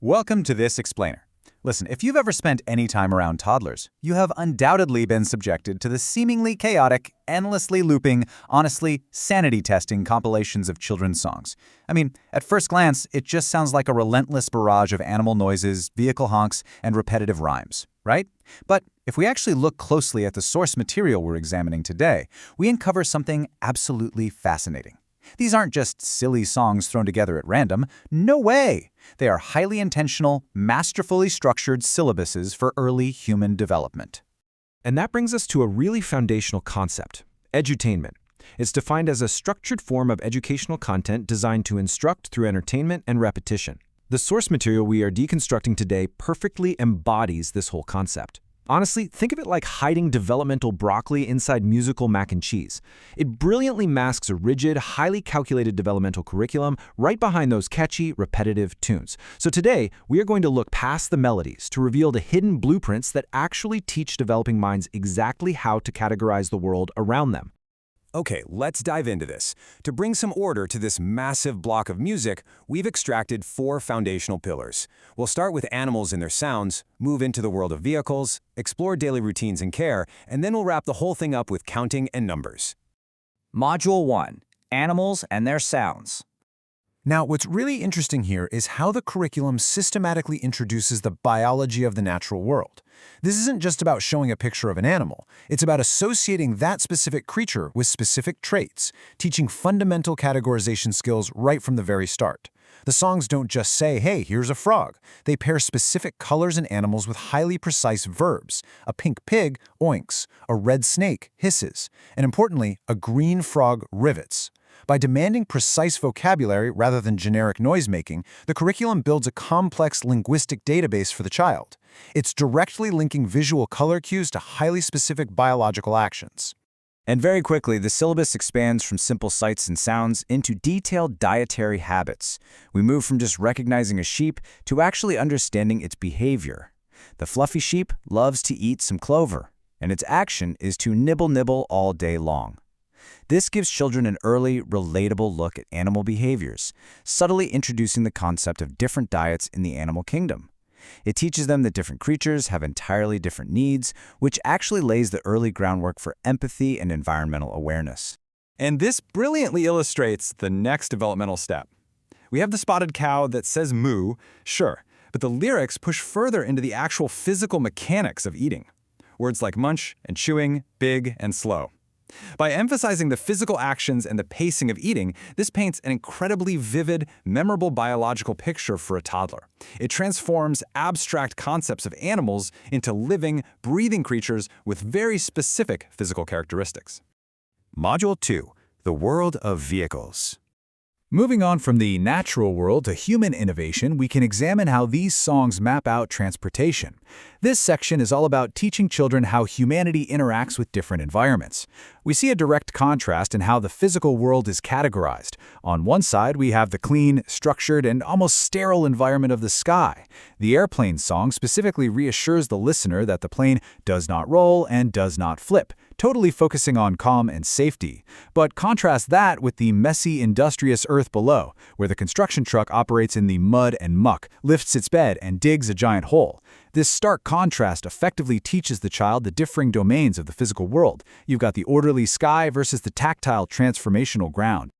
Welcome to this explainer. Listen, if you've ever spent any time around toddlers, you have undoubtedly been subjected to the seemingly chaotic, endlessly looping, honestly, sanity-testing compilations of children's songs. I mean, at first glance, it just sounds like a relentless barrage of animal noises, vehicle honks, and repetitive rhymes, right? But if we actually look closely at the source material we're examining today, we uncover something absolutely fascinating. These aren't just silly songs thrown together at random. No way! They are highly intentional, masterfully structured syllabuses for early human development. And that brings us to a really foundational concept, edutainment. It's defined as a structured form of educational content designed to instruct through entertainment and repetition. The source material we are deconstructing today perfectly embodies this whole concept. Honestly, think of it like hiding developmental broccoli inside musical mac and cheese. It brilliantly masks a rigid, highly calculated developmental curriculum right behind those catchy, repetitive tunes. So today, we are going to look past the melodies to reveal the hidden blueprints that actually teach developing minds exactly how to categorize the world around them. Okay, let's dive into this. To bring some order to this massive block of music, we've extracted 4 foundational pillars. We'll start with animals and their sounds, move into the world of vehicles, explore daily routines and care, and then we'll wrap the whole thing up with counting and numbers. Module 1. Animals and their sounds. Now, what's really interesting here is how the curriculum systematically introduces the biology of the natural world. This isn't just about showing a picture of an animal. It's about associating that specific creature with specific traits, teaching fundamental categorization skills right from the very start. The songs don't just say, hey, here's a frog. They pair specific colors and animals with highly precise verbs. A pink pig oinks, a red snake hisses, and importantly, a green frog rivets. By demanding precise vocabulary rather than generic noise-making, the curriculum builds a complex linguistic database for the child. It's directly linking visual color cues to highly specific biological actions. And very quickly, the syllabus expands from simple sights and sounds into detailed dietary habits. We move from just recognizing a sheep to actually understanding its behavior. The fluffy sheep loves to eat some clover, and its action is to nibble all day long. This gives children an early, relatable look at animal behaviors, subtly introducing the concept of different diets in the animal kingdom. It teaches them that different creatures have entirely different needs, which actually lays the early groundwork for empathy and environmental awareness. And this brilliantly illustrates the next developmental step. We have the spotted cow that says moo, sure, but the lyrics push further into the actual physical mechanics of eating. Words like munch and chewing, big and slow. By emphasizing the physical actions and the pacing of eating, this paints an incredibly vivid, memorable biological picture for a toddler. It transforms abstract concepts of animals into living, breathing creatures with very specific physical characteristics. Module 2. The world of vehicles. Moving on from the natural world to human innovation, we can examine how these songs map out transportation. This section is all about teaching children how humanity interacts with different environments. We see a direct contrast in how the physical world is categorized. On one side, we have the clean, structured, and almost sterile environment of the sky. The airplane song specifically reassures the listener that the plane does not roll and does not flip, totally focusing on calm and safety. But contrast that with the messy, industrious earth below, where the construction truck operates in the mud and muck, lifts its bed, and digs a giant hole. This stark contrast effectively teaches the child the differing domains of the physical world. You've got the orderly sky versus the tactile, transformational ground.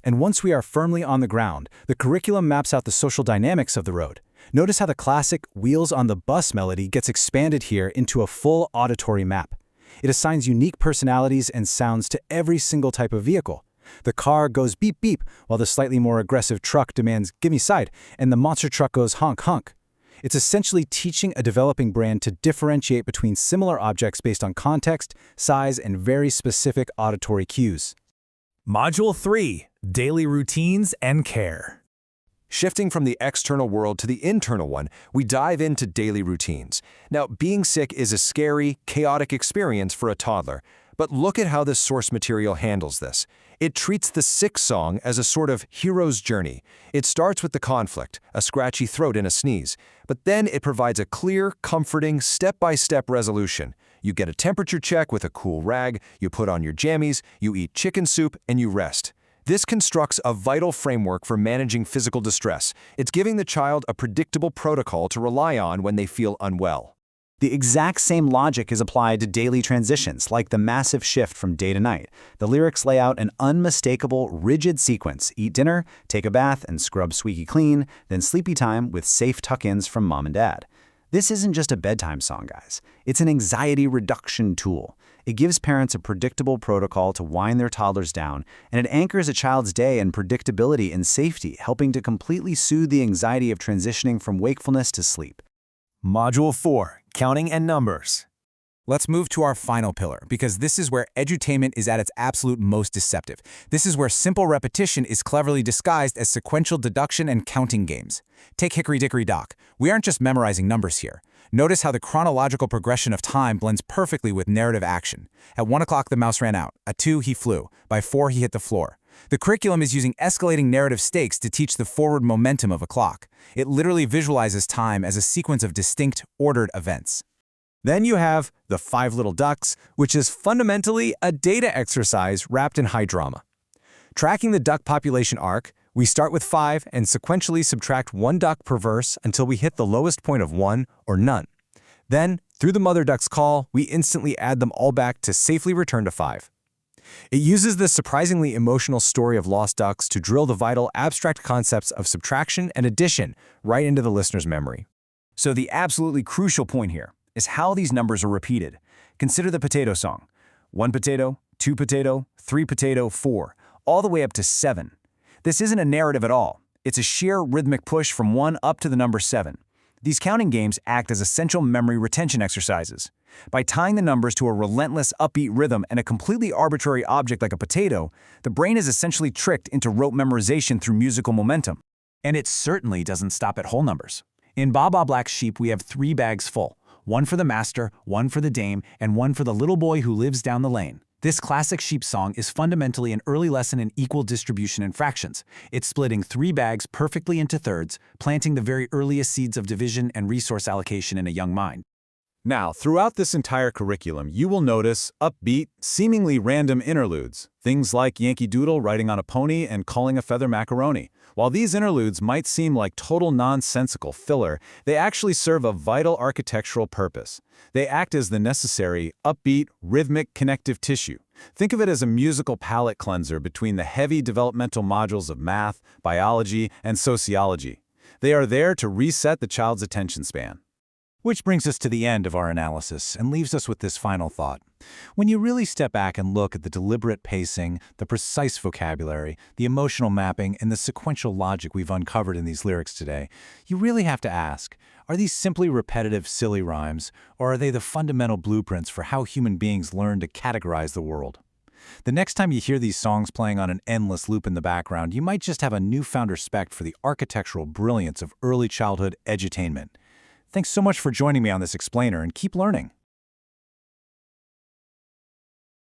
And once we are firmly on the ground, the curriculum maps out the social dynamics of the road. Notice how the classic Wheels on the Bus melody gets expanded here into a full auditory map. It assigns unique personalities and sounds to every single type of vehicle. The car goes beep beep, while the slightly more aggressive truck demands gimme side, and the monster truck goes honk honk. It's essentially teaching a developing brain to differentiate between similar objects based on context, size, and very specific auditory cues. Module 3. Daily Routines and Care. Shifting from the external world to the internal one, we dive into daily routines. Now, being sick is a scary, chaotic experience for a toddler, but look at how this source material handles this. It treats the sick song as a sort of hero's journey. It starts with the conflict, a scratchy throat and a sneeze, but then it provides a clear, comforting, step-by-step resolution. You get a temperature check with a cool rag, you put on your jammies, you eat chicken soup, and you rest. This constructs a vital framework for managing physical distress. It's giving the child a predictable protocol to rely on when they feel unwell. The exact same logic is applied to daily transitions, like the massive shift from day to night. The lyrics lay out an unmistakable, rigid sequence: eat dinner, take a bath, and scrub squeaky clean, then sleepy time with safe tuck-ins from mom and dad. This isn't just a bedtime song, guys. It's an anxiety reduction tool. It gives parents a predictable protocol to wind their toddlers down, and it anchors a child's day in predictability and safety, helping to completely soothe the anxiety of transitioning from wakefulness to sleep. Module 4, Counting and Numbers. Let's move to our final pillar, because this is where edutainment is at its absolute most deceptive. This is where simple repetition is cleverly disguised as sequential deduction and counting games. Take Hickory Dickory Dock. We aren't just memorizing numbers here. Notice how the chronological progression of time blends perfectly with narrative action. At 1 o'clock, the mouse ran out. At 2, he flew. By 4, he hit the floor. The curriculum is using escalating narrative stakes to teach the forward momentum of a clock. It literally visualizes time as a sequence of distinct, ordered events. Then you have the 5 Little Ducks, which is fundamentally a data exercise wrapped in high drama. Tracking the duck population arc, we start with 5 and sequentially subtract 1 duck per verse until we hit the lowest point of 1 or none. Then, through the mother duck's call, we instantly add them all back to safely return to 5. It uses the surprisingly emotional story of lost ducks to drill the vital abstract concepts of subtraction and addition right into the listener's memory. So the absolutely crucial point here is how these numbers are repeated. Consider the potato song. 1 potato, 2 potato, 3 potato, 4, all the way up to 7. This isn't a narrative at all. It's a sheer rhythmic push from 1 up to the number 7. These counting games act as essential memory retention exercises. By tying the numbers to a relentless upbeat rhythm and a completely arbitrary object like a potato, the brain is essentially tricked into rote memorization through musical momentum. And it certainly doesn't stop at whole numbers. In Baa Black's Sheep, we have 3 bags full. 1 for the master, 1 for the dame, and 1 for the little boy who lives down the lane. This classic sheep song is fundamentally an early lesson in equal distribution and fractions. It's splitting 3 bags perfectly into thirds, planting the very earliest seeds of division and resource allocation in a young mind. Now, throughout this entire curriculum, you will notice upbeat, seemingly random interludes, things like Yankee Doodle riding on a pony and calling a feather macaroni. While these interludes might seem like total nonsensical filler, they actually serve a vital architectural purpose. They act as the necessary, upbeat, rhythmic connective tissue. Think of it as a musical palate cleanser between the heavy developmental modules of math, biology, and sociology. They are there to reset the child's attention span. Which brings us to the end of our analysis and leaves us with this final thought. When you really step back and look at the deliberate pacing, the precise vocabulary, the emotional mapping, and the sequential logic we've uncovered in these lyrics today, you really have to ask, are these simply repetitive, silly rhymes, or are they the fundamental blueprints for how human beings learn to categorize the world? The next time you hear these songs playing on an endless loop in the background, you might just have a newfound respect for the architectural brilliance of early childhood edutainment. Thanks so much for joining me on this explainer, and keep learning.